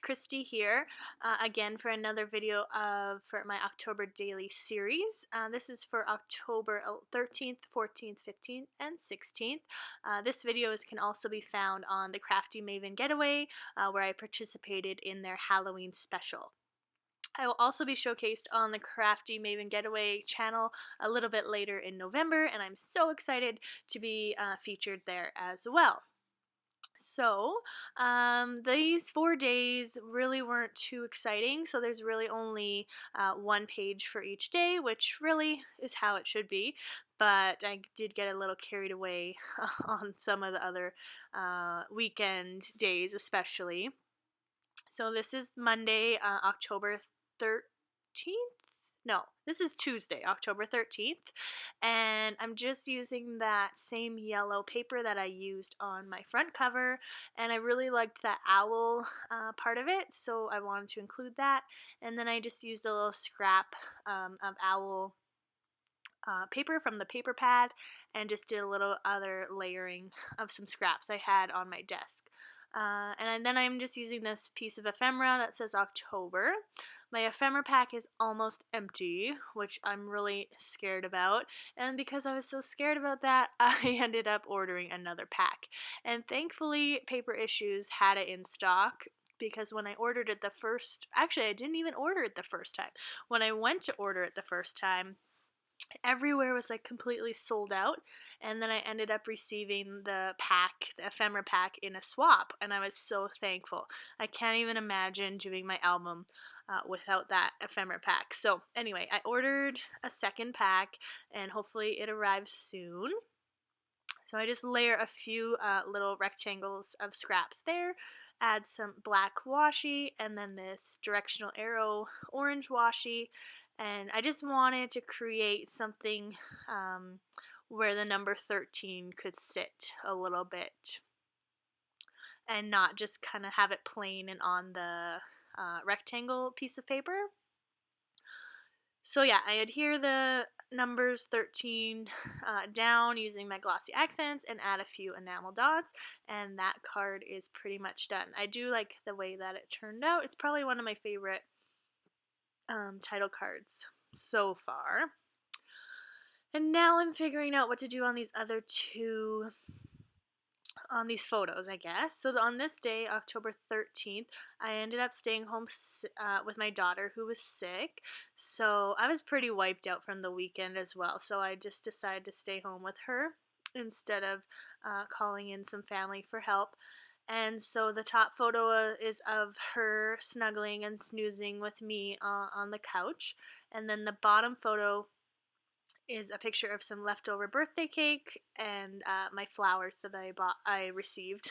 Christy here again for another video for my October daily series. This is for October 13th, 14th, 15th, and 16th. This video can also be found on the Crafty Maven Getaway where I participated in their Halloween special. I will also be showcased on the Crafty Maven Getaway channel a little bit later in November, and I'm so excited to be featured there as well. So, these 4 days really weren't too exciting, so there's really only one page for each day, which really is how it should be, but I did get a little carried away on some of the other weekend days especially. So this is Monday, October 13th? No, this is Tuesday, October 13th, and I'm just using that same yellow paper that I used on my front cover, and I really liked that owl part of it, so I wanted to include that, and then I just used a little scrap of owl paper from the paper pad and just did a little other layering of some scraps I had on my desk. And then I'm just using this piece of ephemera that says October. My ephemera pack is almost empty, which I'm really scared about, and because I was so scared about that, I ended up ordering another pack. And thankfully, Paper Issues had it in stock, because when I ordered it actually I didn't even order it the first time. When I went to order it the first time, everywhere was like completely sold out, and then I ended up receiving the ephemera pack in a swap, and I was so thankful. I can't even imagine doing my album without that ephemera pack. So anyway, I ordered a second pack, and hopefully it arrives soon. So I just layer a few little rectangles of scraps there, add some black washi, and then this directional arrow orange washi, and I just wanted to create something where the number 13 could sit a little bit and not just kind of have it plain and on the rectangle piece of paper. So yeah, I adhere the numbers 13 down using my glossy accents and add a few enamel dots, and that card is pretty much done. I do like the way that it turned out. It's probably one of my favorite title cards so far. And now I'm figuring out what to do on these other two, on these photos, I guess. So on this day, October 13th, I ended up staying home with my daughter who was sick. So I was pretty wiped out from the weekend as well. So I just decided to stay home with her instead of calling in some family for help. And so the top photo is of her snuggling and snoozing with me on the couch. And then the bottom photo is a picture of some leftover birthday cake and my flowers that I received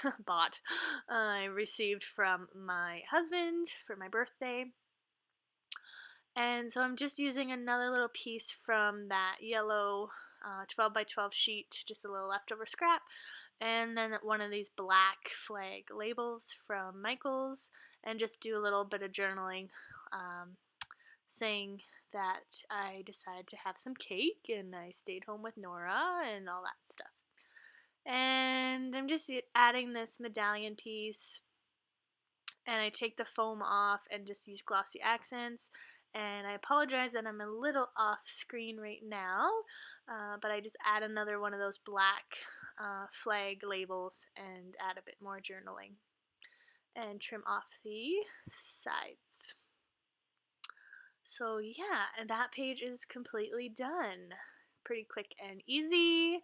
from my husband for my birthday. And so I'm just using another little piece from that yellow 12 by 12 sheet, just a little leftover scrap, and then one of these black flag labels from Michaels, and just do a little bit of journaling saying that I decided to have some cake and I stayed home with Nora and all that stuff. And I'm just adding this medallion piece, and I take the foam off and just use glossy accents. And I apologize that I'm a little off screen right now, but I just add another one of those black flag labels and add a bit more journaling and trim off the sides. So yeah, and that page is completely done. Pretty quick and easy.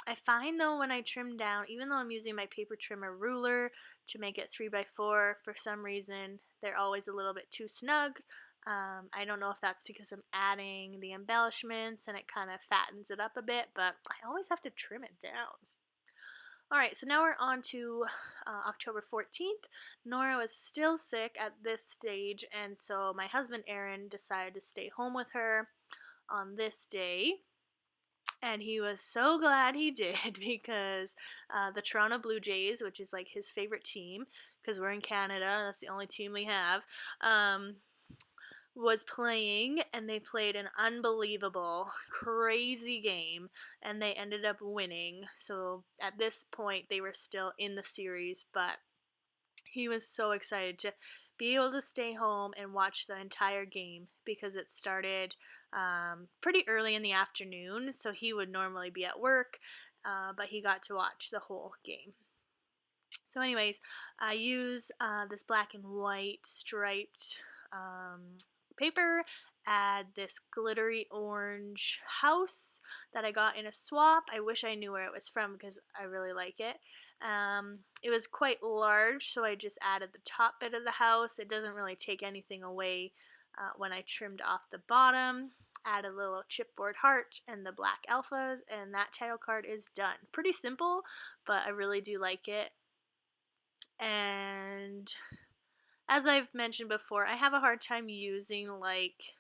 I find though when I trim down, even though I'm using my paper trimmer ruler to make it 3 by 4, for some reason they're always a little bit too snug. I don't know if that's because I'm adding the embellishments and it kind of fattens it up a bit, but I always have to trim it down. Alright, so now we're on to October 14th. Nora was still sick at this stage, and so my husband Aaron decided to stay home with her on this day. And he was so glad he did, because the Toronto Blue Jays, which is like his favorite team, because we're in Canada, that's the only team we have, was playing, and they played an unbelievable, crazy game, and they ended up winning. So at this point, they were still in the series, but He was so excited to be able to stay home and watch the entire game because it started pretty early in the afternoon, so he would normally be at work, but he got to watch the whole game. So anyways, I use this black and white striped paper, add this glittery orange house that I got in a swap. I wish I knew where it was from because I really like it. It was quite large, so I just added the top bit of the house. It doesn't really take anything away when I trimmed off the bottom. Add a little chipboard heart and the black alphas, and that title card is done. Pretty simple, but I really do like it. And as I've mentioned before, I have a hard time using like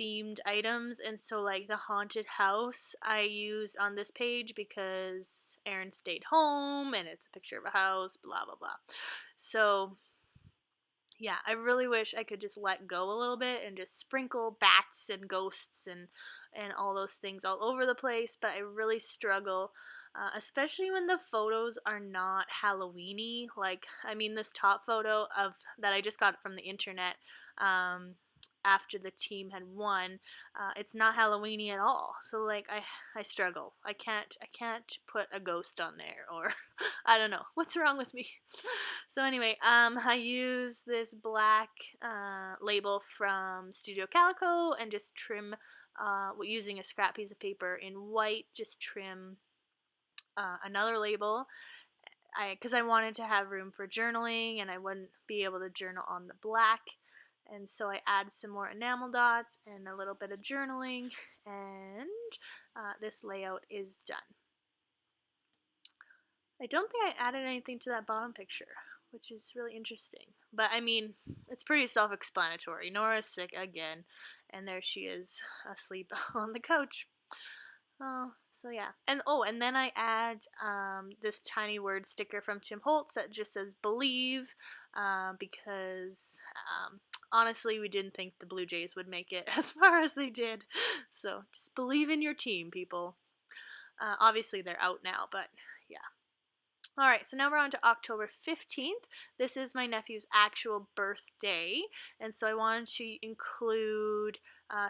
themed items, and so like the haunted house I use on this page because Aaron stayed home and it's a picture of a house, blah blah blah. So yeah, I really wish I could just let go a little bit and just sprinkle bats and ghosts and all those things all over the place, but I really struggle, especially when the photos are not Halloweeny. Like, I mean, this top photo of that I just got from the internet. After the team had won, it's not Halloweeny at all. So like I struggle. I can't put a ghost on there, or I don't know what's wrong with me. So anyway, I use this black label from Studio Calico and just trim using a scrap piece of paper in white. Just trim another label. Because I wanted to have room for journaling and I wouldn't be able to journal on the black. And so I add some more enamel dots and a little bit of journaling, and this layout is done. I don't think I added anything to that bottom picture, which is really interesting. But I mean, it's pretty self-explanatory. Nora's sick again, and there she is asleep on the couch. Oh, so yeah. And then I add this tiny word sticker from Tim Holtz that just says believe, because honestly, we didn't think the Blue Jays would make it as far as they did. So just believe in your team, people. Obviously, they're out now, but yeah. Alright, so now we're on to October 15th. This is my nephew's actual birthday, and so I wanted to include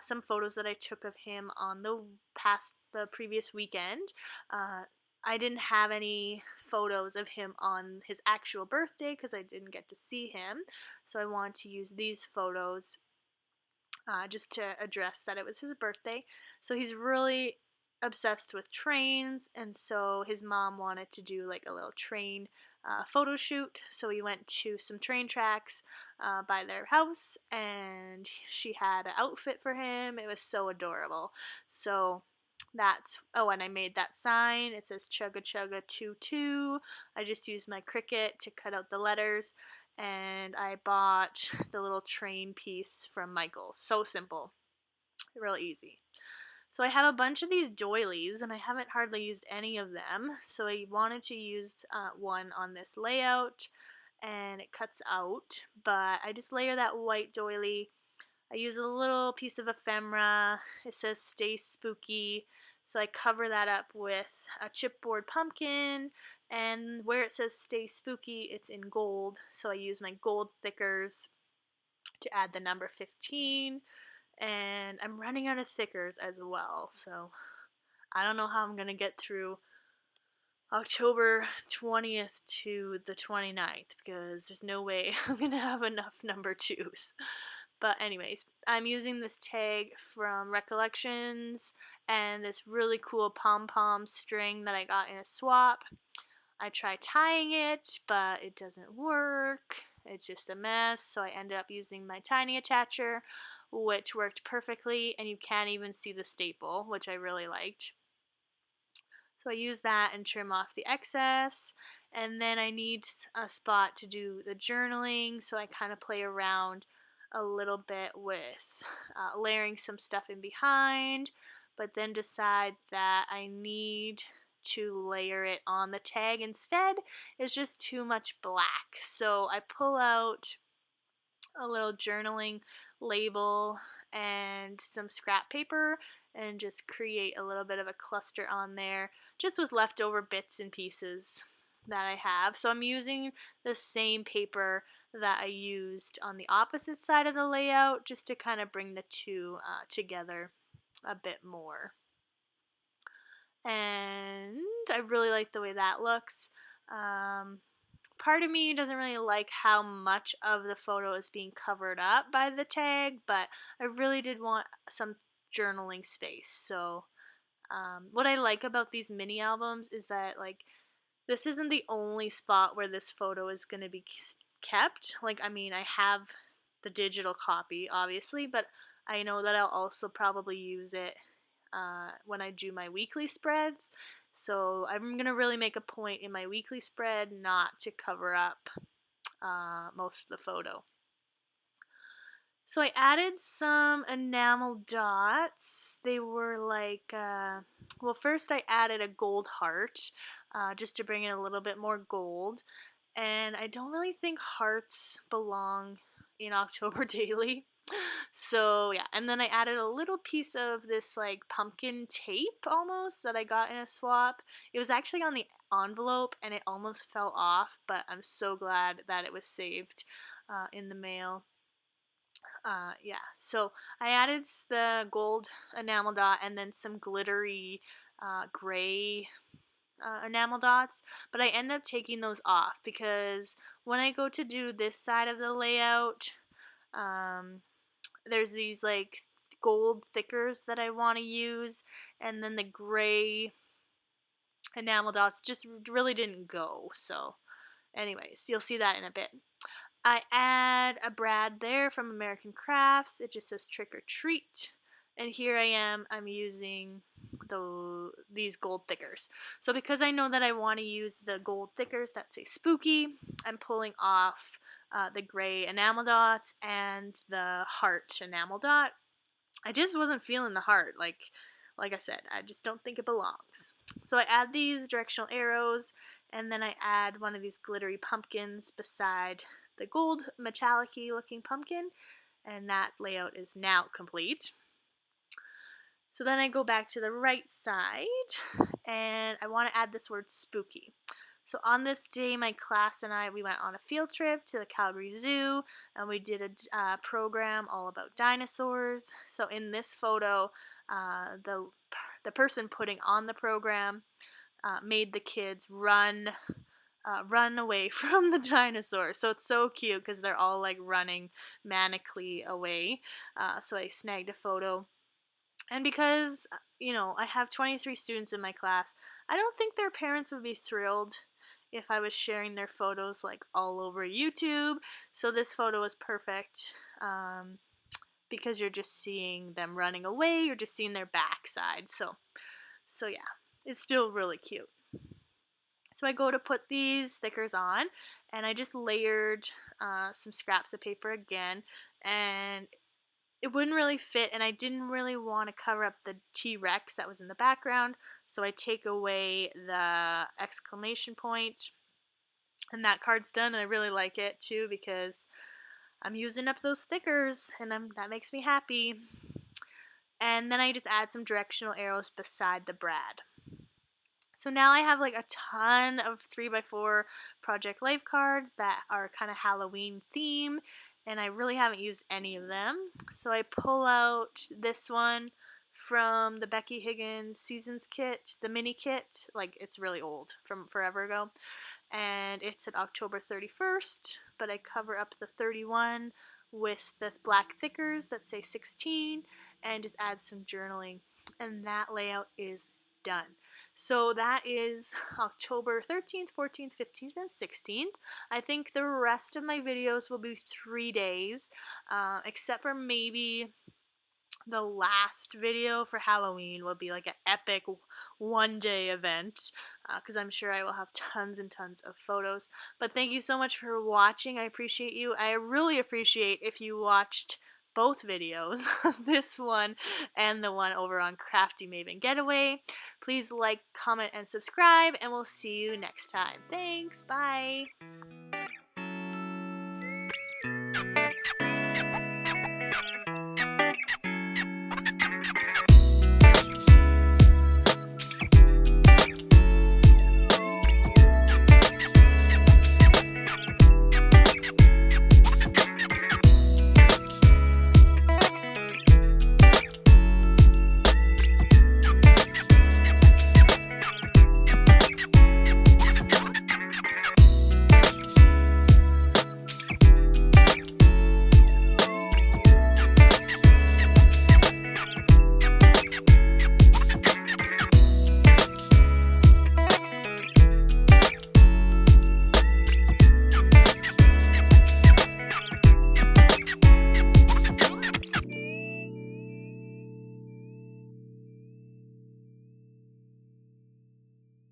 some photos that I took of him on the previous weekend. I didn't have any photos of him on his actual birthday because I didn't get to see him, so I wanted to use these photos just to address that it was his birthday. So he's really obsessed with trains, and so his mom wanted to do like a little train photo shoot. So we went to some train tracks by their house, and she had an outfit for him. It was so adorable. So that's, oh, and I made that sign. It says chugga chugga 22. I just used my Cricut to cut out the letters, and I bought the little train piece from Michael's. So simple, real easy. So I have a bunch of these doilies, and I haven't hardly used any of them, so I wanted to use one on this layout, and it cuts out, but I just layer that white doily. I use a little piece of ephemera. It says stay spooky, so I cover that up with a chipboard pumpkin, and where it says stay spooky, it's in gold, so I use my gold thickers to add the number 15. And I'm running out of thickers as well, so I don't know how I'm going to get through October 20th to the 29th because there's no way I'm going to have enough number 2s. But anyways, I'm using this tag from Recollections and this really cool pom-pom string that I got in a swap. I tried tying it, but it doesn't work. It's just a mess, so I ended up using my tiny attacher, which worked perfectly, and you can't even see the staple, which I really liked. So I use that and trim off the excess, and then I need a spot to do the journaling, so I kind of play around a little bit with layering some stuff in behind, but then decide that I need to layer it on the tag instead. It's just too much black, so I pull out a little journaling label and some scrap paper and just create a little bit of a cluster on there just with leftover bits and pieces. that I have. So I'm using the same paper that I used on the opposite side of the layout just to kind of bring the two together a bit more. And I really like the way that looks. Part of me doesn't really like how much of the photo is being covered up by the tag, but I really did want some journaling space. So what I like about these mini albums is that, like, this isn't the only spot where this photo is going to be kept. Like, I mean, I have the digital copy, obviously, but I know that I'll also probably use it when I do my weekly spreads. So I'm going to really make a point in my weekly spread not to cover up most of the photo. So I added some enamel dots. They were like, well, first I added a gold heart just to bring in a little bit more gold. And I don't really think hearts belong in October Daily. So yeah, and then I added a little piece of this like pumpkin tape almost that I got in a swap. It was actually on the envelope and it almost fell off, but I'm so glad that it was saved in the mail. Yeah, so I added the gold enamel dot and then some glittery gray enamel dots, but I end up taking those off because when I go to do this side of the layout, there's these like gold thickers that I want to use, and then the gray enamel dots just really didn't go. So anyways, you'll see that in a bit. I add a brad there from American Crafts. It just says trick or treat. And here I am, I'm using these gold thickers. So because I know that I want to use the gold thickers that say spooky, I'm pulling off the gray enamel dots and the heart enamel dot. I just wasn't feeling the heart. Like I said, I just don't think it belongs. So I add these directional arrows, and then I add one of these glittery pumpkins beside the gold metallic-y looking pumpkin, and that layout is now complete. So then I go back to the right side, and I want to add this word spooky. So on this day, my class and I, we went on a field trip to the Calgary Zoo, and we did a program all about dinosaurs. So in this photo, the person putting on the program made the kids run away from the dinosaurs. So it's so cute because they're all like running manically away. So I snagged a photo. And because, you know, I have 23 students in my class, I don't think their parents would be thrilled if I was sharing their photos like all over YouTube. So this photo is perfect because you're just seeing them running away, you're just seeing their backside. So yeah, it's still really cute. So I go to put these stickers on, and I just layered some scraps of paper again, and it wouldn't really fit, and I didn't really want to cover up the T-Rex that was in the background, so I take away the exclamation point, and that card's done, and I really like it too because I'm using up those stickers, and that makes me happy. And then I just add some directional arrows beside the brad. So now I have like a ton of 3x4 Project Life cards that are kind of Halloween theme, and I really haven't used any of them. So I pull out this one from the Becky Higgins Seasons kit, the mini kit. Like, it's really old, from forever ago, and it's at October 31st, but I cover up the 31 with the black thickers that say 16 and just add some journaling, and that layout is done. So that is October 13th, 14th, 15th, and 16th. I think the rest of my videos will be 3 days, except for maybe the last video for Halloween will be like an epic one-day event, because I'm sure I will have tons and tons of photos. But thank you so much for watching. I appreciate you. I really appreciate if you watched both videos, this one and the one over on Crafty Maven Getaway. Please like, comment, and subscribe, and we'll see you next time. Thanks, bye!